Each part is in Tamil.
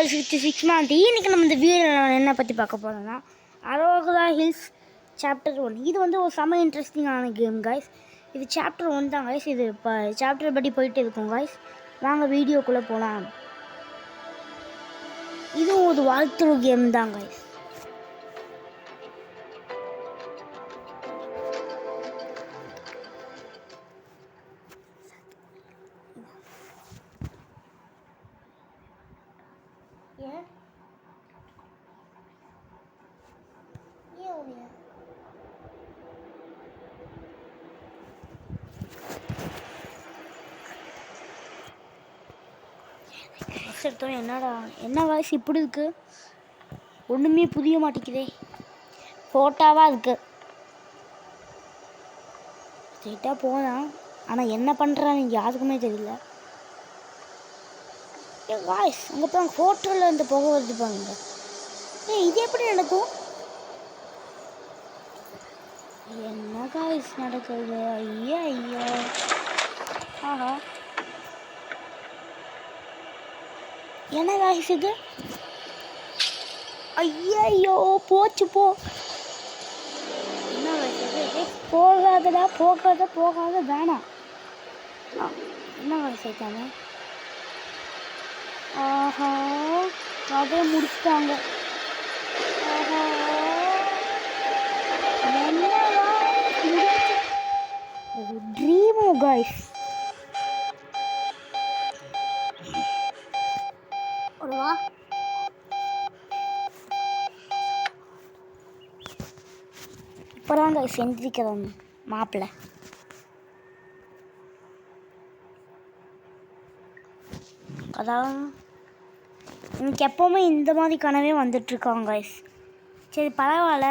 Girls with 6 months. இன்னைக்கு நம்ம இந்த வீடியோவில் என்ன பற்றி பார்க்க போகிறோம்னா அரோகரா ஹில்ஸ் சாப்டர் 1. இது வந்து ஒரு செம்ம இன்ட்ரெஸ்டிங்கான கேம் கைஸ். இது சாப்டர் 1 தான் கைஸ். இது இப்போ சாப்டர் படி போயிட்டு இருக்கும் கைஸ். வாங்க வீடியோக்குள்ளே போகலாம். இதுவும் ஒரு வாழ்த்துரு கேம் தான் கைஸ். எடுத்தோம் என்னடா என்ன வாய்ஸ் இப்படி இருக்கு, ஒன்றுமே புரிய மாட்டேங்குதே, ஃபோட்டோவாக இருக்கு. ஸ்ட்ரெயிட்டாக போனால் ஆனால் என்ன பண்ணுறான்னு யாருக்குமே தெரியல. வாய்ஸ் அங்கே போய் ஃபோட்டோவில் வந்து போக வருதுப்பாங்க. இது எப்படி நடக்கும்? என்ன காய்ஸ் நடக்குது? ஐயா ஐயா, ஆஹா, என்ன காய்ஸ் இது? ஐயோ போச்சு போ. என்ன காய்ஸ்? போகாதடா, போகாத வேணாம். என்ன காய்ஸ் ஆயிட்டாங்க? ஆஹா, அதே முடிச்சுட்டாங்க. ஆஹா, ஒரு ட்ரீமோ காய்ஸ். வா, இப்போதான் காய்ஸ் எந்திரிக்கிறோம் மாப்பிள்ளை. அதான் எனக்கு எப்போவுமே இந்த மாதிரி கனவே வந்துட்டுருக்காங்க கைஸ். சரி பரவாயில்ல,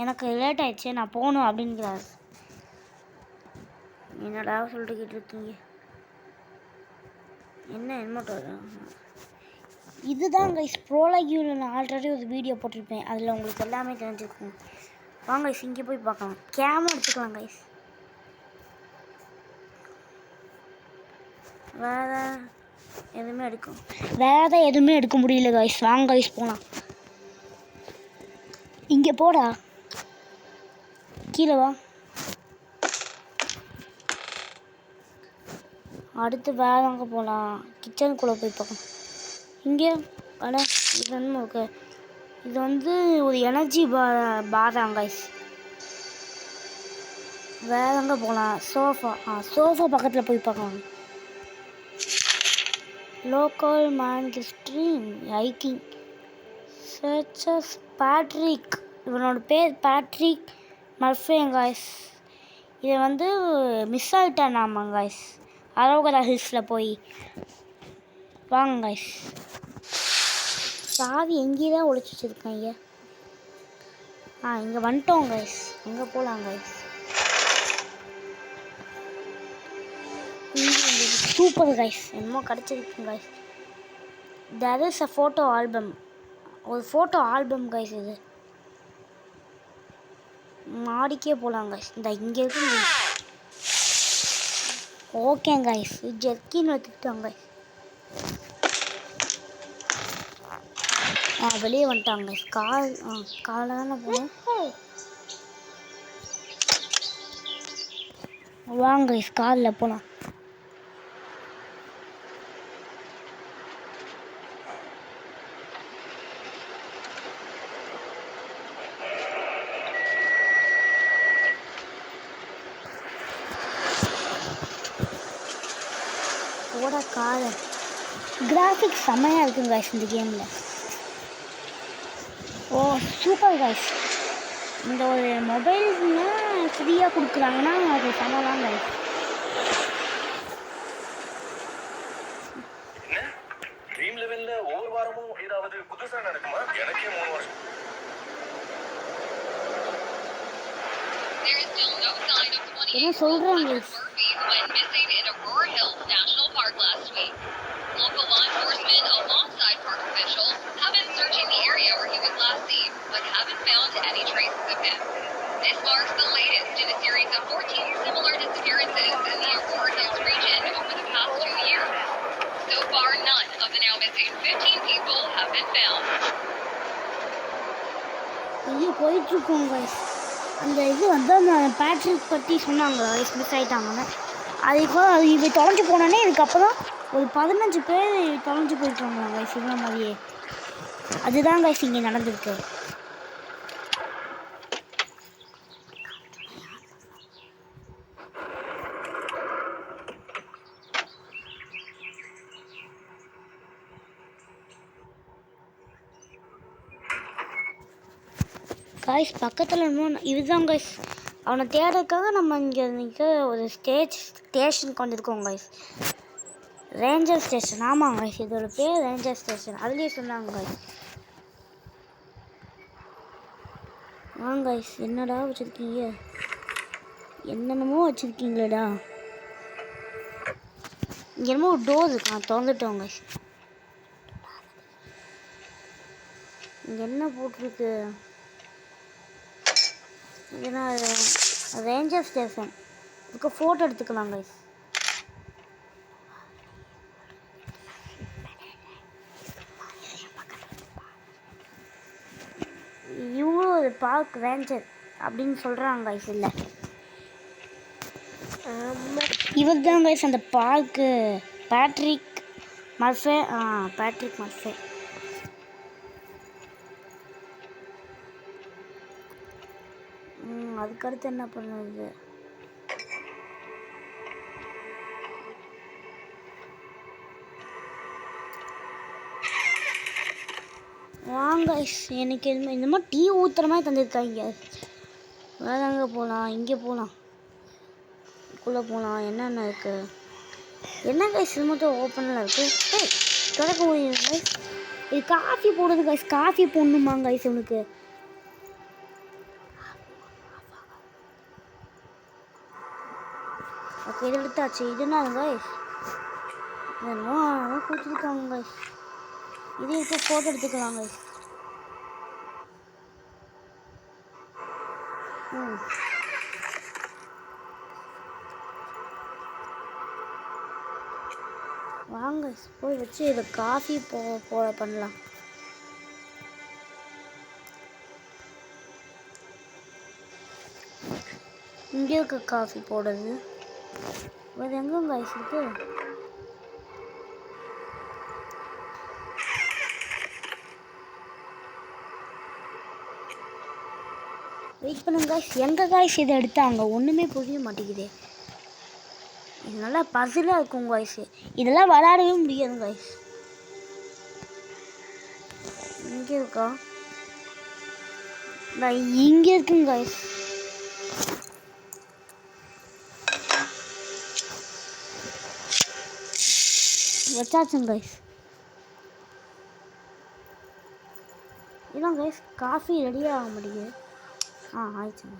எனக்கு லேட் ஆயிடுச்சு, நான் போகணும் அப்படிங்கிறாரு. என்னடா சொல்லிட்டுக்கிட்டு இருக்கீங்க? என்ன இதுதான் கைஸ் ப்ரோலாகியூவில் நான் ஆல்ரெடி ஒரு வீடியோ போட்டிருப்பேன், அதில் உங்களுக்கு எல்லாமே தெரிஞ்சிருக்கும். வாங்க கைஸ் இங்கே போய் பார்க்கலாம். கேமரா எடுத்துக்கலாம் கைஸ். வேறு எதுவுமே எடுக்க முடியல கைஸ். வாங்க கைஸ் போகலாம். இங்கே போடா, கீழே வா. அடுத்து வேறு அங்கே போகலாம். கிச்சனுக்குள்ளே போய் பார்க்கலாம். இங்கே அட இது ஒன்றும் இருக்கு. இது வந்து ஒரு எனர்ஜி பார் கைஸ். வேறு அங்கே போகலாம். சோஃபா பக்கத்தில் போய் பார்க்கலாம். Local man stream hiking churches Patrick. இவனோட பேர் பேட்ரிக் மர்ஃபே காய்ஸ். இதை வந்து மிஸ் ஆகிட்டான் நாம காய்ஸ் அரோகரா ஹில்ஸில் போய். வாங்க காய்ஸ், சாவி எங்கேயே தான் ஒழிச்சு வச்சுருக்காங்க. இங்கே வந்துட்டோம் கைஸ். எங்கே போகலாம் கைஸ்? சூப்பர் கைஸ், என்னமோ கிடச்சிருக்கு guys. That is a photo album. ஒரு ஃபோட்டோ ஆல்பம் கைஸ். இது மாடிக்கே போகலாம் கைஸ். இந்த இங்கே இருக்கு. ஓகே கைஸ், ஜெர்க்கின் எடுத்துக்கிட்டோம் கைஸ். வெளியே வந்துட்டாங்க கைஸ். காலை தானே போகணும். வாங்க கைஸ் காலில் போகலாம். போட காலை. கிராஃபிக்ஸ் செம்மையாக இருக்குங்க கைஸ் இந்த கேமில். ஓ சூப்பர் கைஸ். இந்த ஒரு மொபைல்னா ஃப்ரீயாக கொடுக்குறாங்கன்னா அது செம்மதான் கைஸ். ட்ரீம் லெவல்ல ஒவ்வொரு வாரமும் ஏதாவது புதுசா நடக்குமா? எனக்கே 3 வருஷம். என்ன சொல்கிறாங்க? Local law enforcement, alongside park officials, have been searching the area where he was last seen, but haven't found any traces of him. This marks the latest in a series of 14 similar disappearances in the Aurora Hills region over the past 2 years. So far, none of the now missing 15 people have இங்கே போயிட்டுருக்கோம் கைஸ். அந்த இது வந்து அந்த பேட்ரிக் பற்றி சொன்னாங்க கைஸ், மிஸ் ஆகிட்டாங்கன்னு. அதுக்கு இது தொலைஞ்சு போனோன்னே இதுக்கப்புறம் ஒரு 15 பேர் தொலைஞ்சு போயிட்டுருக்காங்க கைஸ் இவ்வளோ மாதிரியே. அதுதான் கைஸ் இங்கே நடந்திருக்கு. கைஸ் பக்கத்தில் இன்னும் இதுதான் கைஸ், அவனை தேடுறதுக்காக நம்ம இங்கே ஒரு ஸ்டேஷனுக்கு வந்திருக்கோம் கைஸ். Ranger station. ஆமாங்க கைஸ், இதோட பேர் ரேஞ்சர் ஸ்டேஷன். அதுலேயே சொன்னாங்க கைஸ். வாங்க கைஸ், என்னடா வச்சுருக்கீங்க? என்னென்னமோ வச்சுருக்கீங்களேடா. இங்கே என்னமோ ஒரு டோர் இருக்கு, திறந்துட்டோம் கைஸ். இங்கே என்ன போட்டிருக்கு? ஏன்னா ரேஞ்சர் ஸ்டேஷன். இதுக்கு ஃபோட்டோ எடுத்துக்கலாம் கைஸ். இவங்களும் ஒரு பார்க் ரேஞ்சர் அப்படின்னு சொல்கிறாங்க கைஸ். இல்லை, இவர் தான் கைஸ் அந்த பார்க்கு பேட்ரிக் மர்ஃபே. பேட்ரிக் மர்ஃபே. அதுக்கடுத்து என்ன பண்ணுறது? வாங்க எனக்கு இந்த மாதிரி டீ ஊற்றுற மாதிரி தந்துருக்காங்க. வேறு எங்கே போகலாம்? இங்கே போகலாம், இதுக்குள்ளே போகலாம். என்னென்ன இருக்குது? என்ன கைஸ் இது மட்டும் ஓப்பனில் இருக்குது? திறக்க முடியும் கைஸ். இது காஃபி போடுறது கைஸ். காஃபி போடணுமா கைஸ் உனக்கு? ஓகே, இது எடுத்தாச்சு. இது என்ன கைஸ்? இதெல்லாம் கொடுத்துருக்காங்க கைஸ். இது இருக்க ஃபோட்டோ எடுத்துக்கலாம் கைஸ். வாங்க போய் வச்சு இதை காஃபி போட பண்ணலாம். இங்கே இருக்க காஃபி போடுறது வேறு எங்கே கைஸ் இருக்கு? வெயிட் பண்ணுங்க கைஸ். எங்கே கைஸ் இதை எடுத்தாங்க? ஒன்றுமே புரிய மாட்டேங்குது. இது நல்லா பசிலாக இருக்கும் கைஸ். இதெல்லாம் விளையாடவே முடியாது கைஸ். இங்கே இருக்கா? நான் இங்கே இருக்குங்க கைஸ். வச்சாச்சுங்க கைஸ். இதான் கைஸ் காஃபி ரெடியாக ஆக மாட்டேங்குது. ஆயிடுச்சுங்க.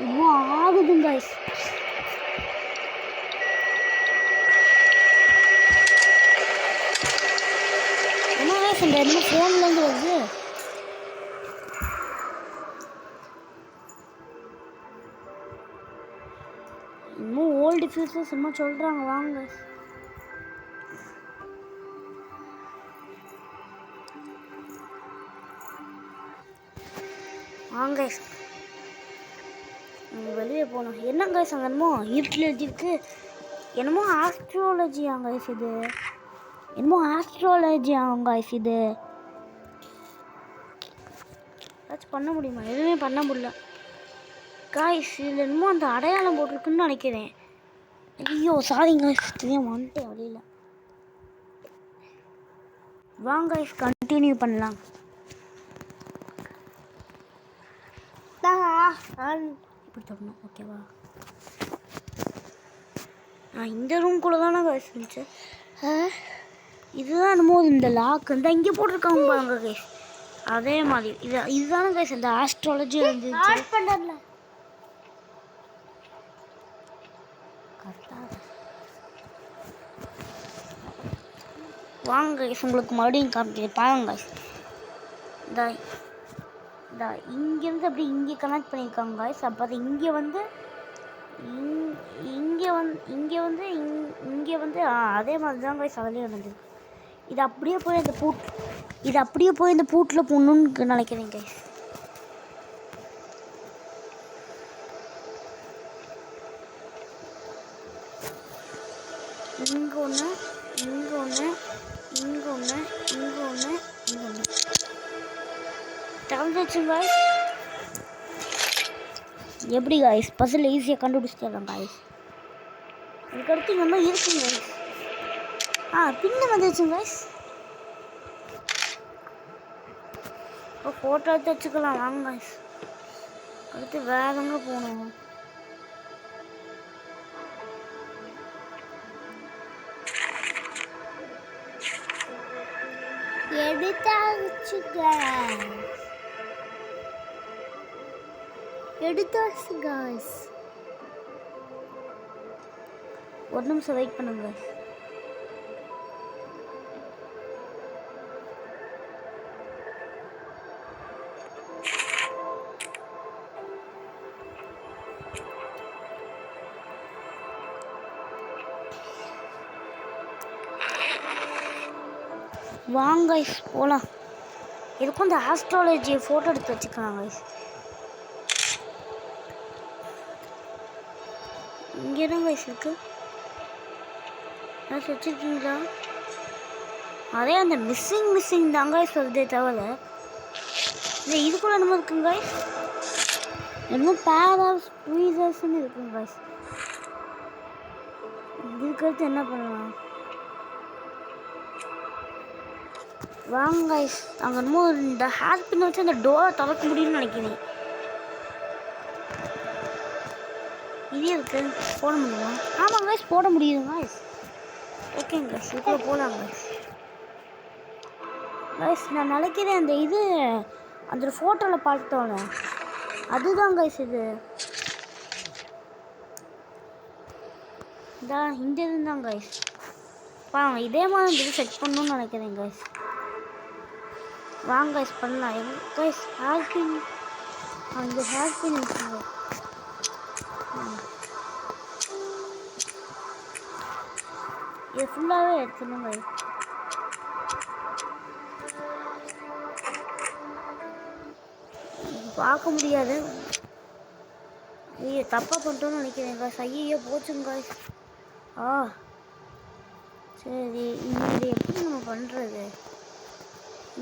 இன்னும் ஆகுதுங்க கைஸ். என்ன கைஸ் இந்த என்ன ஃபோன்லேருந்து வருது? இன்னும் ஓல்டு ஃபியூச்சர் சும்மா சொல்கிறாங்க. வாங்க வாங்க வெளியே போகணும். என்ன கைஸ் அங்கே என்னமோ இருட்டில் எழுதிருக்கு. என்னமோ ஆஸ்ட்ராலஜி ஆங்க கைஸ். இது என்னமோ ஆஸ்ட்ராலஜி ஆங்க கைஸ். இது ஏதாச்சும் பண்ண முடியுமா? எதுவுமே பண்ண முடியல காய்ஸ். இதில் என்னமோ அந்த அடையாளம் போட்டிருக்குன்னு நினைக்கிறேன். ஐயோ சாரிங்க கைஸ், தெரியாம வந்துட்டேன் வெளியில். வாங்க கைஸ் கண்டினியூ பண்ணலாம். இப்படி தரணும் ஓகேவா? இந்த ரூம் கூட தானே கைஸ் இருந்துச்சு. இதுதான் என்னமோ இந்த லாக் இந்த இங்கே போட்டிருக்காங்க பாருங்க கைஸ். அதே மாதிரி இதுதானே கைஸ் இந்த ஆஸ்ட்ராலஜி இருந்துச்சு. வாங்க கைஸ் உங்களுக்கு மறுபடியும் காமிக்கிறேன் பாருங்க கைஸ். இங்கேருந்து அப்படி இங்கே கனெக்ட் பண்ணியிருக்காங்க கைஸ். அப்போ அது இங்கே வந்து இங்கே வந்து அதே மாதிரி தான் கைஸ் அதுலேயே நடந்திருக்கு. இது அப்படியே போய் இந்த பூட்டில் போடணுன்னு நினைக்கிறேன் கைஸ். இங்கே ஒன்று, இங்கே ஒன்று, இங்கே ஒன்று, இங்கே ஒன்று, இங்கே ஒன்று திறந்துச்சு காய்ஸ். எப்படி காய்ஸ் பசில் ஈஸியாக கண்டுபிடிச்சிடலாம் காய்ஸ். இதுக்கடுத்து இங்கே இன்னும் இருக்குங்க காய்ஸ். பின்ன வந்துருச்சு காய்ஸ். இப்போ ஃபோட்டோ எடுத்து வச்சுக்கலாம் வாங்க காய்ஸ். அடுத்து வேற எங்கே போகணும்? எடுத்தாச்சு காய்ஸ். ஒரு நிமிஷம் வெயிட் பண்ணுங்க. வாங்க கைஸ் போகலாம். இதுக்கும் இந்த ஆஸ்ட்ராலஜி ஃபோட்டோ எடுத்து வச்சுக்கலாம் கைஸ். இங்கே தான் கைஸ் இருக்கு. ஏதாச்சும் வச்சுருக்கீங்களா? அதே அந்த மிஸ்ஸிங் தாங்க கைஸ் வருதே தவிர இந்த இதுக்குள்ள என்னமோ இருக்குங்க கைஸ். என்னமோ பேர் ஆஃப் ஸ்குவீசர்ஸ்ன்னு இருக்குங்க கைஸ். இதுக்கடுத்து என்ன பண்ணலாம்? வாங்க கைஸ். அங்கே என்னமோ இந்த ஹேர் பின் வச்சு அந்த டோரை திறக்க முடியும்னு நினைக்கிறேன். இது இருக்கு போட முடியுமா? ஆமாங்க கைஸ் போட முடியுதுங்க கைஸ். ஓகேங்க கைஸ் இதுக்குள்ள போகலாங்க கைஸ். கைஸ் நான் நினைக்கிறேன் அந்த இது அந்த ஃபோட்டோவில் பார்த்தோன்னே அதுதான் கைஸ் இது. இந்த இதுதான் கைஸ். வாங்க இதே மாதிரி இது செட் பண்ணணும்னு நினைக்கிறேன் கைஸ். வாங்க கைஸ் பண்ணலாம். கைஸ் ஹேர்பின் அந்த ஹேர்பின் இருக்குங்க. இது ஃபுல்லாகவே எடுத்துடணும் கைஸ். பார்க்க முடியாது. ஐயோ தப்பாக பண்ணிட்டோன்னு நினைக்கிறேன் கைஸ். ஐயோ போச்சுங்க கைஸ். சரி இது எப்படி நம்ம பண்ணுறது?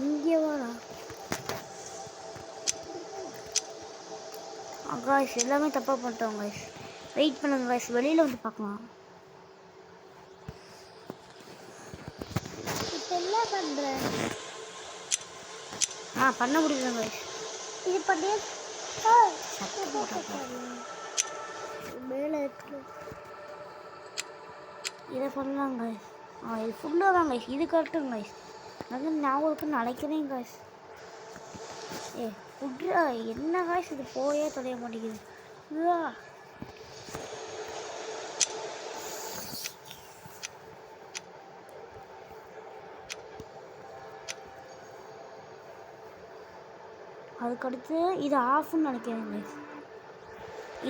இங்கே வாடா காய்ஸ். எல்லாமே தப்பாக பண்ணிட்டோம் காய்ஸ். வெயிட் பண்ணுங்க காய்ஸ். வெளியில் வந்து பார்க்கலாம். இப்போ என்ன பண்ணுறேன்? பண்ண முடியல காய்ஸ். இது பண்ணி மேலே இருக்கு. இதை பண்ணலாம் காய்ஸ். இது ஃபுல்லாக தான் காய்ஸ். இது கரெக்டுங்க காய்ஸ். அது ஞாபகத்துக்கு நினைக்கிறேன் காய்ஸ். ஃபுட்ரா என்ன காய்ஸ் இது போயே தொலைய மாட்டேங்குது. அதுக்கடுத்து இது ஆஃப்னு நினைக்கிறேன் கைஸ்.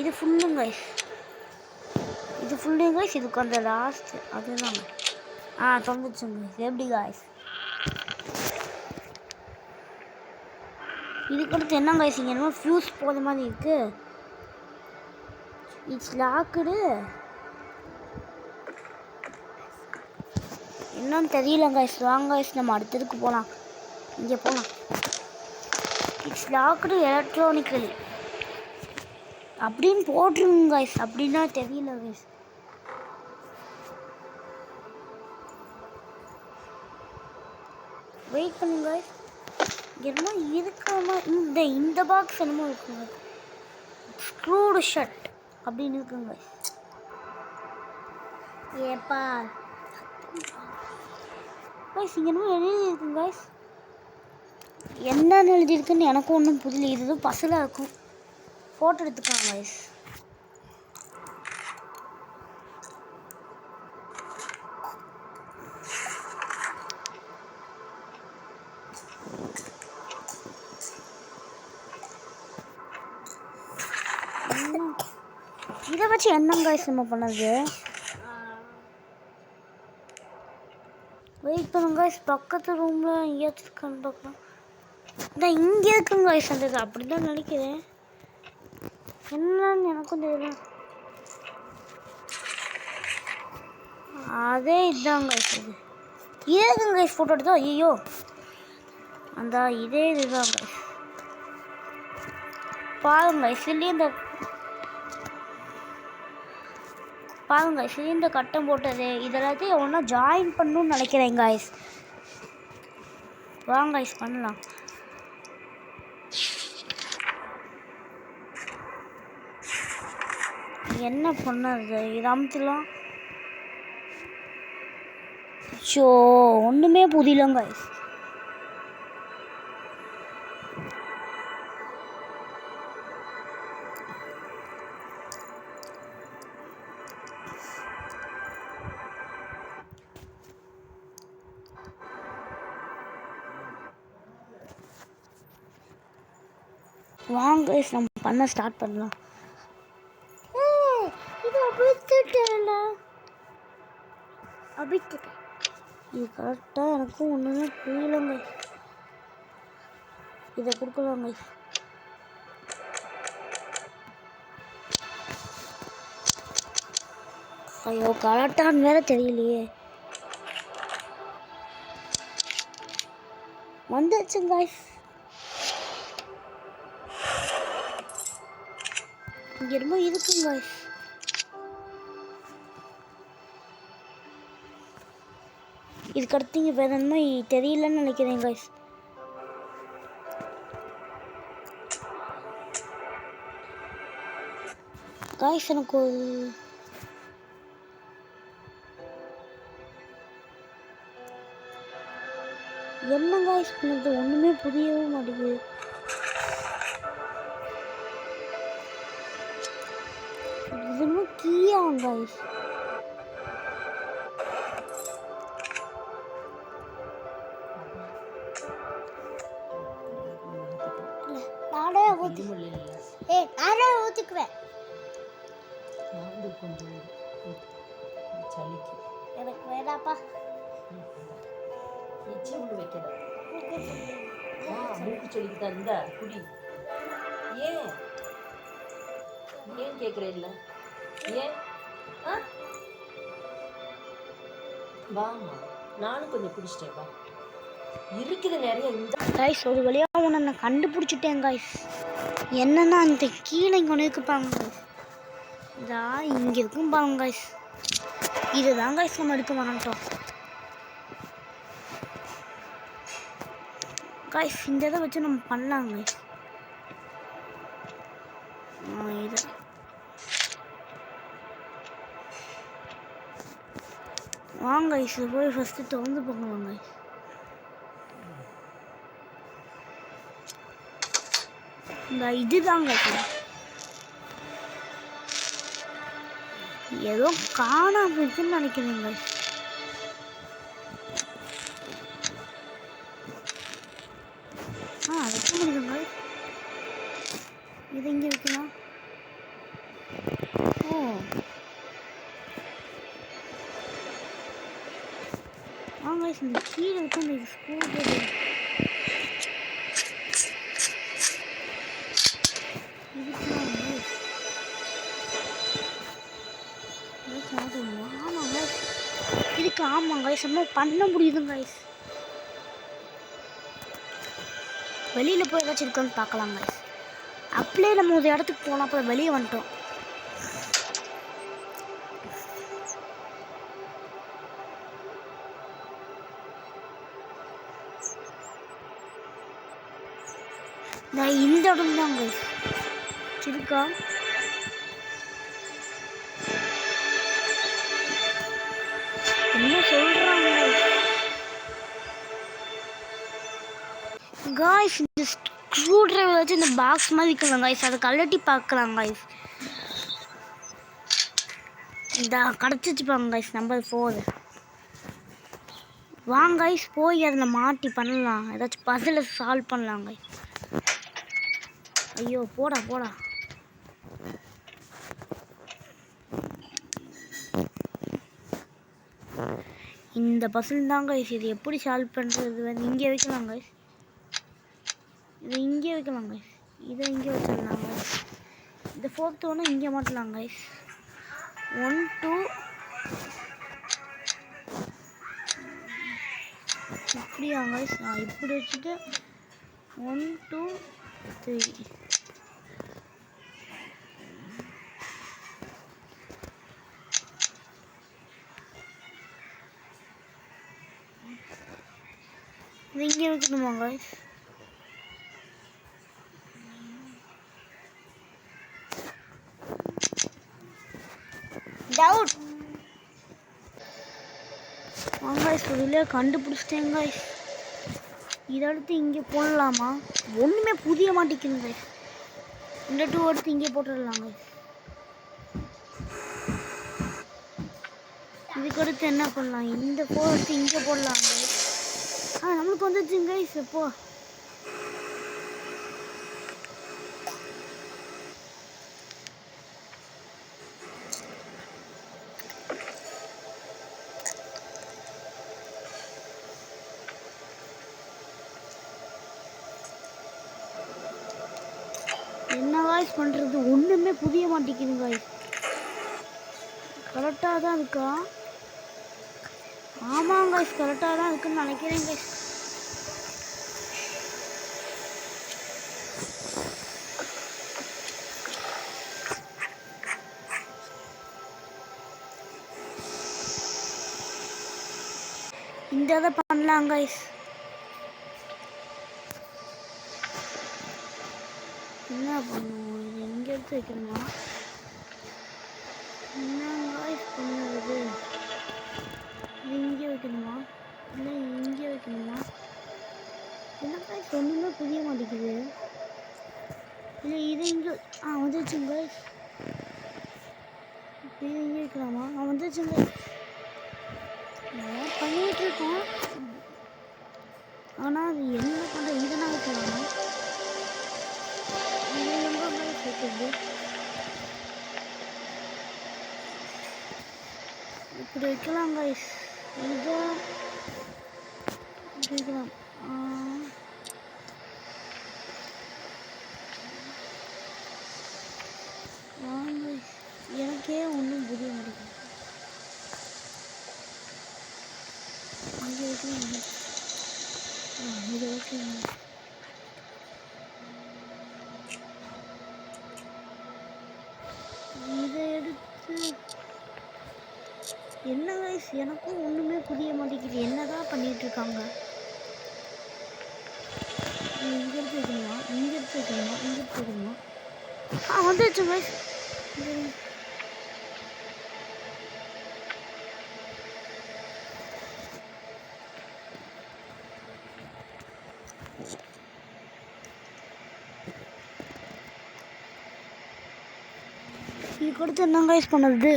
இது ஃபுல்லுங்க கைஸ். இது ஃபுல்லுங்க கைஸ். இதுக்கு அந்த லாஸ்ட் அதுதான் தொலைச்சிங்க கைஸ். எப்படி காய்ஸ்? இதுக்கடுத்து என்ன கைஸ்? இங்கே என்னமோ ஃபியூஸ் போகிற மாதிரி இருக்கு. It's locked. என்னன்னு தெரியல கைஸ். வாங்க கைஸ் நம்ம அடுத்ததுக்கு போகலாம். இங்கே போகலாம். இட்ஸ் லாக்குடு எலக்ட்ரானிக்கலி அப்படின்னு போட்டுருங்க கைஸ். அப்படின்னா தெரியல கைஸ். வெயிட் பண்ணுங்க கைஸ். என்னமோ இருக்குமா இந்த பாக்ஸ் என்னமோ இருக்குங்க. ஸ்க்ரூடு ஷட் அப்படின்னு இருக்குங்க. ஏப்பா கைஸ் இங்கே என்னமோ எழுதியிருக்குங்க கைஸ். என்னன்னு எழுதியிருக்குன்னு எனக்கும் ஒன்றும் புரியல. இதுதான் பசலாக இருக்கும். ஃபோட்டோ எடுத்துக்கலாம் கைஸ். இதை வச்சு என்னங்க guys நம்ம பண்ணது? வெயிட் பண்ணுங்க guys, பக்கத்து ரூமில் எங்கேயாச்சும் இருக்கான்னு பார்க்கலாம். இந்த இங்கே இருக்குங்க guys அந்த இது. அப்படி தான் நினைக்கிறேன். என்னன்னு எனக்கும் தெரியல. அதே இதுதான் guys இது. இதே இருக்குங்க guys, ஃபோட்டோ எடுத்தோம். ஐயோ அந்த இதே இதுதான் guys. பாருங்க guys, இதுலேயே இந்த பாருங்க guys, இந்த கட்டம் போட்டது இதெல்லாத்தையும் ஒன்றா ஜாயின் பண்ணணும்னு நினைக்கிறேன் guys. வாங்க guys பண்ணலாம். என்ன பண்ணது இது அமுத்திலாம்? ஷோ ஒன்றுமே புரியலங்க guys. வாங்க guys நம்ம பண்ண ஸ்டார்ட் பண்ணலாம். இது அபித்துட்டேன். இது கரெக்டாக எனக்கும் ஒன்றுமே புரியலங்க. இதை கொடுக்கலாங்க. ஐயோ கரெக்டான்னு வேற தெரியலையே. வந்துச்சுங்க guys. இங்கே ரொம்ப இருக்குங்க guys. இதுக்கு அடுத்து இங்கே வேற என்ன தெரியலன்னு நினைக்கிறேன் guys. guys எனக்கு ஒரு என்ன guys பண்ணுறது ஒன்றுமே புரியவே மாட்டேங்குது. இது ரொம்ப கீயாகும் guys. நானே ஊற்றிக்குவேன். எனக்கு வேணாப்பா. சொல்லிக்கிட்டா இந்த குடி ஏன் ஏன் கேட்குற இல்லை ஏன் வாமா நானும் கொஞ்சம் பிடிச்சிட்டேன்ப்பா இருக்குது நிறைய. இந்த கைஸ் ஒரு வழியாக ஒன்று நான் கண்டுபிடிச்சிட்டேன் கைஸ். என்னன்னா அந்த கீழே இங்கே ஒன்று இருக்கு பாருங்க கைஸ். இதா இங்கே இருக்கும் பாருங்க கைஸ். இதுதான் கைஸ் நம்ம எடுக்க மாட்டோம் கைஸ். இந்த இதை வச்சு நம்ம பண்ணலாங்க கைஸ். இது வாங்க கைஸ் போய் ஃபஸ்ட்டு திறந்து பார்க்கலாம் கைஸ். இந்த இதுதாங்க ஏதோ காணாம இருக்குன்னு நினைக்கிறேங்க. வைக்க முடியுதுங்க. இது எங்கே வைக்கலாம்? ஓ வாங்க இந்த கீழே வச்சு அந்த ஸ்கூல் இதுக்கு ஆமாங்க கைஸ் நம்ம பண்ண முடியுதுங்க கைஸ். வெளியில் போய் ஏதாச்சும் இருக்கான்னு பார்க்கலாம் கைஸ். அப்படியே நம்ம ஒரு இடத்துக்கு போனோம், அப்புறம் வெளியே வந்துட்டோம். நான் இந்த இடம் தான் கைஸ் இருக்கா. என்ன சொல்றாங்க गाइस? இந்த ஸ்க்ரூ டிரைவர் வச்சு இந்த பாக்ஸ் மாதிரி வைக்கலாம் गाइस. அதை கழட்டி பார்க்கலாம் गाइस. இந்த கிடச்சிச்சு பாருங்க गाइस நம்பர் 4. வாங்க गाइस போய் அதில் மாட்டி பண்ணலாம். ஏதாச்சும் பசிலை சால்வ் பண்ணலாம் गाइस. ஐயோ போடா போடா. இந்த பசில் தான் கைஸ். இது எப்படி சால்வ் பண்ணுறது வந்து இங்கே வைக்கலாம் கைஸ். இதை இங்கே வைக்கலாம் கைஸ். இதை இங்கே வச்சிடலாம் கைஸ். இந்த ஃபோர்த் ஒன்று இங்கே மாட்டலாம் கைஸ். 1 2 இப்படியா கைஸ். நான் இப்படி வச்சுட்டு 1 2 3 இது இங்கே வைக்கணுமா கைஸ்? டவுட் வாங்க கைஸ். வெளியே கண்டுபிடிச்சிட்டேன் கைஸ். இதை எடுத்து இங்கே போடலாமா? ஒன்றுமே புரிய மாட்டேங்குது கைஸ். இந்த 2 எடுத்து இங்கே போட்டுடலாம் கைஸ். இதுக்கு அடுத்து என்ன பண்ணலாம்? இந்த 4 எடுத்து இங்கே போடலாம் கைஸ். நம்மளுக்கு வந்துச்சு கைஸ். இப்போ என்ன காய்ஸ் பண்ணுறது? ஒன்றுமே புரிய மாட்டேங்குது காய்ஸ். கரெக்டாக தான் இருக்கா? ஆமாம் காய்ஸ், கரெக்டாக தான் இருக்குன்னு நினைக்கிறேன் காய்ஸ். இந்த இதை பண்ணலாம் காய்ஸ். என்ன பண்ணுவோம்? இது எங்கே எடுத்து வைக்கணுமா? என்ன காய்ஸ் பண்ணுறது? இது இங்கே வைக்கணுமா இல்லை இங்கே வைக்கணுமா? என்ன காய்ஸ் ஒன்றுமே புரிய மாட்டேங்குது. இல்லை இது இங்கே வந்துச்சுங்க காய்ஸ். இது இங்கே வைக்கலாமா? வந்துச்சுங்க. நல்லா பண்ணிகிட்டு இருக்கோம். ஆனால் அது என்ன பண்ணுற? இதை நான் வைக்கலாமா? இது எங்கே காய்ஸ் வைக்கிறது? இப்படி வைக்கலாம் காய்ஸ். இதை வைக்கலாம். வாங்க, எனக்கே ஒன்றும் புரிய மாட்டேங்குது. இங்கே வைக்கலாம். இதை வைக்கலாம். இதை எடுத்து என்ன கைஸ் எனக்கும் ஒன்றுமே புரிய மாட்டேங்குது. என்னதான் பண்ணிட்டு இருக்காங்க? இங்கே எடுத்து வைக்கணுமா? இங்கே எடுத்து வைக்கணுமா? இங்கே எடுத்து வைக்கணுமா? வந்துடுச்சு கைஸ். இதுக்கு அடுத்து என்ன கைஸ் பண்ணுறது?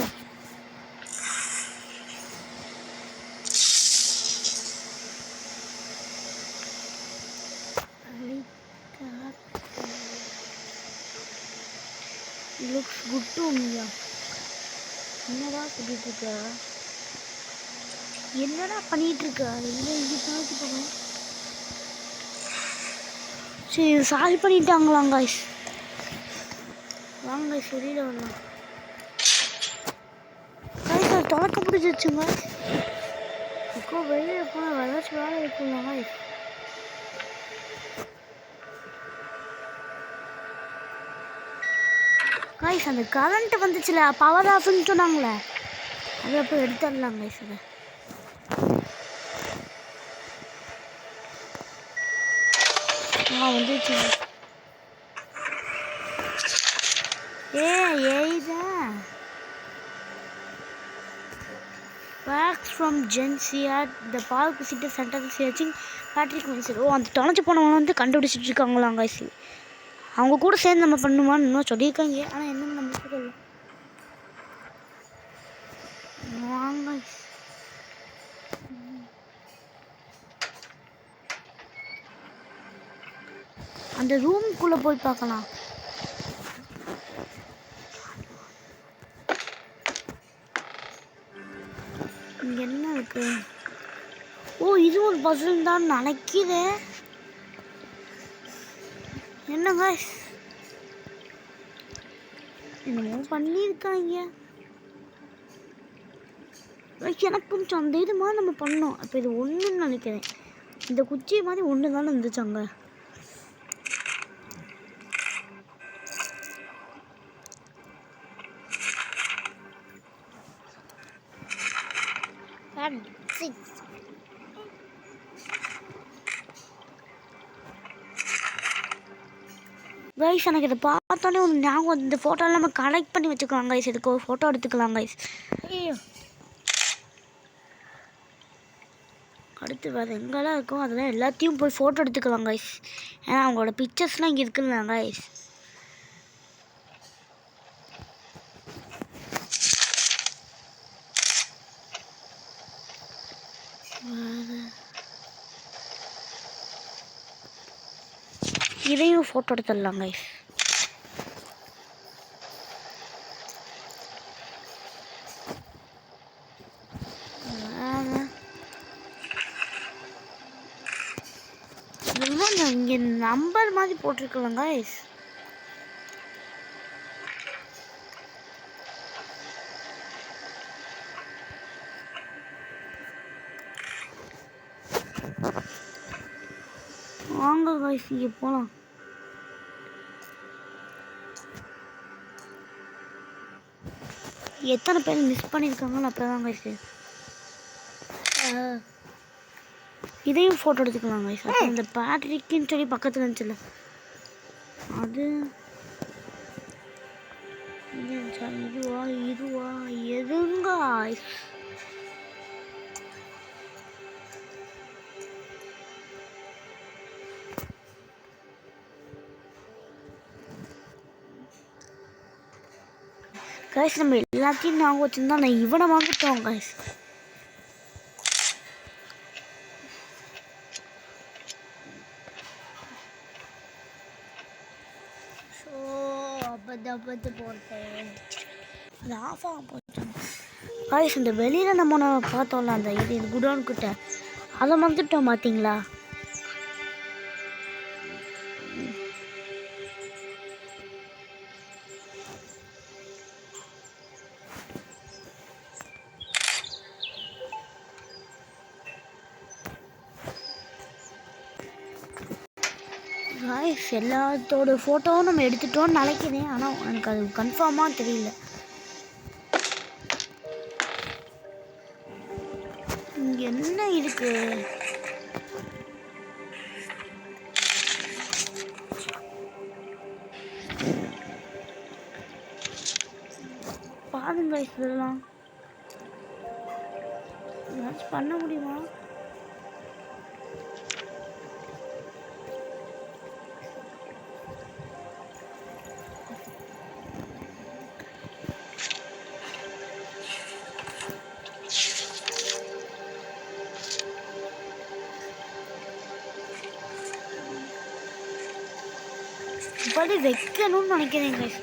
லுக்ஸ் குட் டு மீயா. என்னடா சொல்லிட்டு இருக்க? என்னடா பண்ணிட்டு இருக்க? இல்லை இது சால்வ் பண்ணணும். சரி இது சால்வ் பண்ணிட்டாங்களாம் காய்ஸ். வாங்க காய்ஸ் வெளியில் வரலாம். காய்ஸ் அது தொடக்க பிடிச்சிருச்சுங்க. இப்போ வெளியில் போனால் ஏதாச்சும் வேலை இருக்குங்களா காய்ஸ்? காய்ஸ் அந்த கரண்ட் வந்துச்சுல, பவர் ஆஃப்னு சொன்னாங்களே, அதை போய் எடுத்துடலாம் காய்ஸ். அதை வந்துச்சு. ஏய்தான் Facts from Gencia, the park visitor center is searching Patrick Winsor. அந்த தொலைச்சு போனவங்க வந்து கண்டுபிடிச்சிட்டு இருக்காங்களாம் காய்ஸ். அவங்க கூட சேர்ந்து நம்ம பண்ணுமான்னு இன்னும் சொல்லியிருக்காங்க. ஆனால் என்னன்னு நம்மளுக்கு தெரியல. வாங்க அந்த ரூமுக்குள்ளே போய் பார்க்கலாம். இங்கே என்ன இருக்கு? ஓ இது ஒரு பசில் தான் நினைக்கிறேன். என்னங்க என்னமோ பண்ணியிருக்காங்க. எனக்கு கொஞ்சம் அந்த இது மாதிரி நம்ம பண்ணோம். அப்போ இது ஒன்றுன்னு நினைக்கிறேன். இந்த குச்சி மாதிரி ஒன்று தானே இருந்துச்சாங்க. கைஸ் எனக்கு இதை பார்த்தாலே ஒரு ஞாபகம். இந்த ஃபோட்டோலாம் நம்ம கலெக்ட் பண்ணி வச்சுக்கலாம் கைஸ். இதுக்கு ஒரு ஃபோட்டோ எடுத்துக்கலாம் கைஸ். அடுத்து வேறு எங்கெல்லாம் இருக்கோ அதெல்லாம் எல்லாத்தையும் போய் ஃபோட்டோ எடுத்துக்கலாம் கைஸ். ஏன்னா அவங்களோட பிக்சர்ஸ்லாம் இங்கே இருக்குல்ல கைஸ். இதையும் ஃபோட்டோ எடுத்துடலாம் கைஸ். இங்கே நம்பர் மாதிரி போட்டிருக்கலாம் கைஸ். வாங்க கைஸ் இங்கே போகலாம். எத்தனை பேர் மிஸ் பண்ணியிருக்காங்கன்னு அப்போ தான் கைஸ். இதையும் ஃபோட்டோ எடுத்துக்கலாம் கைஸ். அப்போ இந்த பேட்ரிக்குன்னு சொல்லி பக்கத்தில் இருந்துச்சுல்ல அது இதுவா இதுவா எதுங்க கைஸ். நம்ம எல்லாத்தையும் நாங்கள் வச்சுருந்தா நான் இவனை வாங்கிட்டோம் கைஸ். அது ஆஃபாக போச்சு கைஸ். இந்த வெளியில் நம்ம பார்த்தோம்ல அந்த இது குடோன் கிட்ட அதை வந்துட்டோம் பார்த்தீங்களா. கைஸ் எல்லாத்தோட ஃபோட்டோவும் நம்ம எடுத்துட்டோம்னு நினைக்கிறேன். ஆனால் எனக்கு அது கன்ஃபார்மாக தெரியல. இங்கே என்ன இருக்கு? பாருங்க இதெல்லாம் ஏதாச்சும் பண்ண முடியுமா? இப்படி வைக்கணும்னு நினைக்கிறேன் கைஸ்.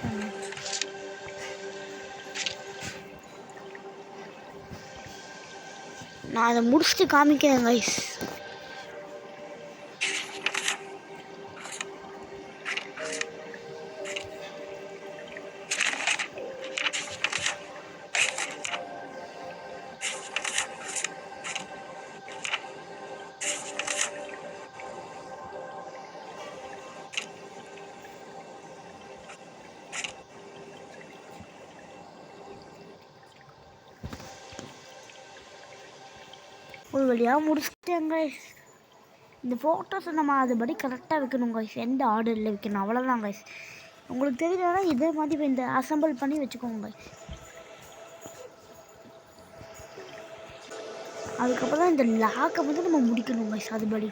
நான் அதை முடிச்சுட்டு காமிக்கிறேன் கைஸ். ஒரு வழியாக முடிச்சுட்டேன் கைஸ். இந்த ஃபோட்டோஸை நம்ம அதுபடி கரெக்டாக வைக்கணும் கைஸ். எந்த ஆர்டரில் வைக்கணும் அவ்வளோதான் கைஸ். உங்களுக்கு தெரியலன்னா இதே மாதிரி இந்த அசம்பிள் பண்ணி வச்சுக்கோங்க கைஸ். அதுக்கப்புறம் தான் இந்த லாக்கை வந்து நம்ம முடிக்கணும் கைஸ் அதுபடி.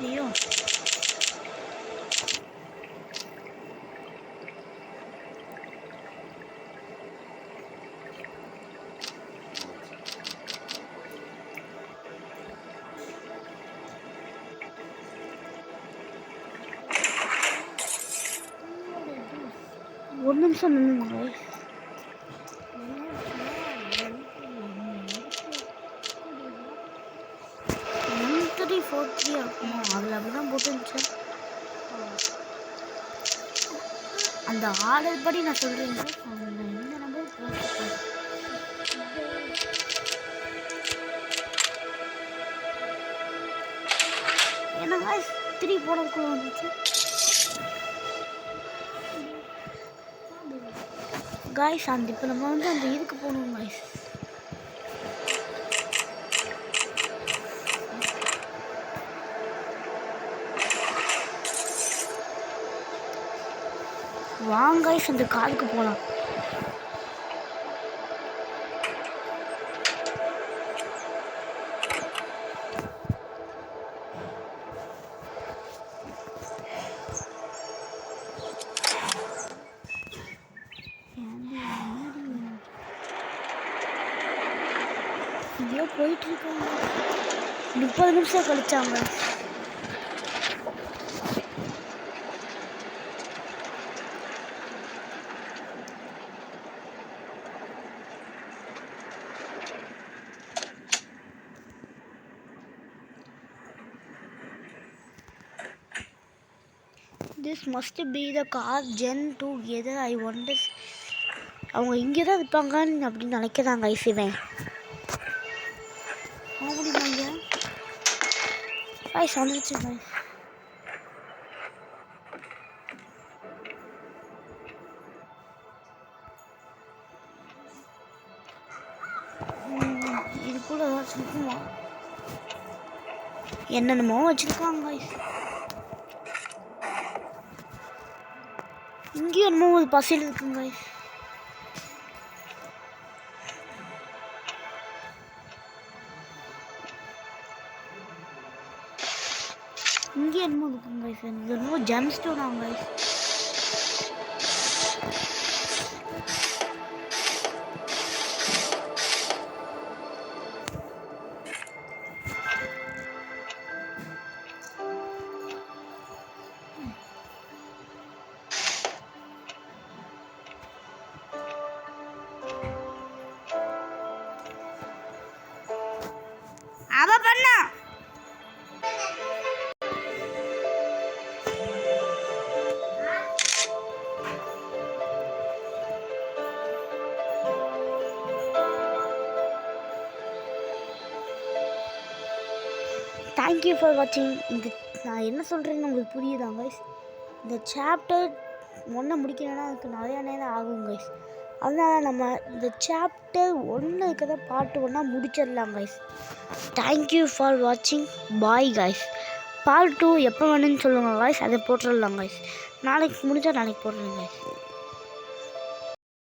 ஐயோ ஒரு நிமிஷம் நின்றுங்க. 4-3 இருக்குமா? அதில் அப்படி தான் போட்டுருந்துச்சு. அந்த ஆர்டர் படி நான் சொல்கிறேன் guys. அவங்க எந்த நம்பர் போட்டு ஏன்னா guys 3 போடக்குள்ள வந்துச்சு. guys அந்த இப்போ நம்ம வந்து அந்த இதுக்கு போகணும் guys. வாங்க guys அந்த காருக்கு போகலாம். இங்கேயோ போயிட்டு இருக்காங்க. 30 நிமிஷம் கழிச்சாங்க. This must be the car Gen 2 எதோ I wonder. அவங்க இங்கே தான் இருப்பாங்கன்னு அப்படின்னு நினைக்கிறாங்க இவன். அப்படிங்க guys வந்துருச்சு guys. இதுக்குள்ள ஏதாச்சும் இருக்குமா? என்னென்னமோ வச்சுருக்காங்க guys. இங்கேயும் என்னமோ ஒரு பசில் இருக்குங்க guys. இங்கே என்னமோ இருக்குங்க guys. இது என்னமோ ஜெம் ஸ்டோன் ஆகும் guys. அவ பண்ணா தேங்க்யூ ஃபார் வாட்சிங். இந்த நான் என்ன சொல்கிறேன்னு உங்களுக்கு புரியுதா guys? இந்த சாப்டர் 1 முடிக்கணும்னா அதுக்கு நிறையா நேரம் ஆகும் guys. அதனால் நம்ம இந்த சாப்டர் 1 இருக்கிறத பார்ட் 1 முடிச்சிடலாம் guys. தேங்க்யூ ஃபார் வாட்சிங். பாய் guys. பார்ட் 2 எப்போ வேணும்னு சொல்லுங்கள் guys. அதை போட்டுடலாம் guys. நாளைக்கு முடிஞ்சால் நாளைக்கு போட்டுடலாம் guys.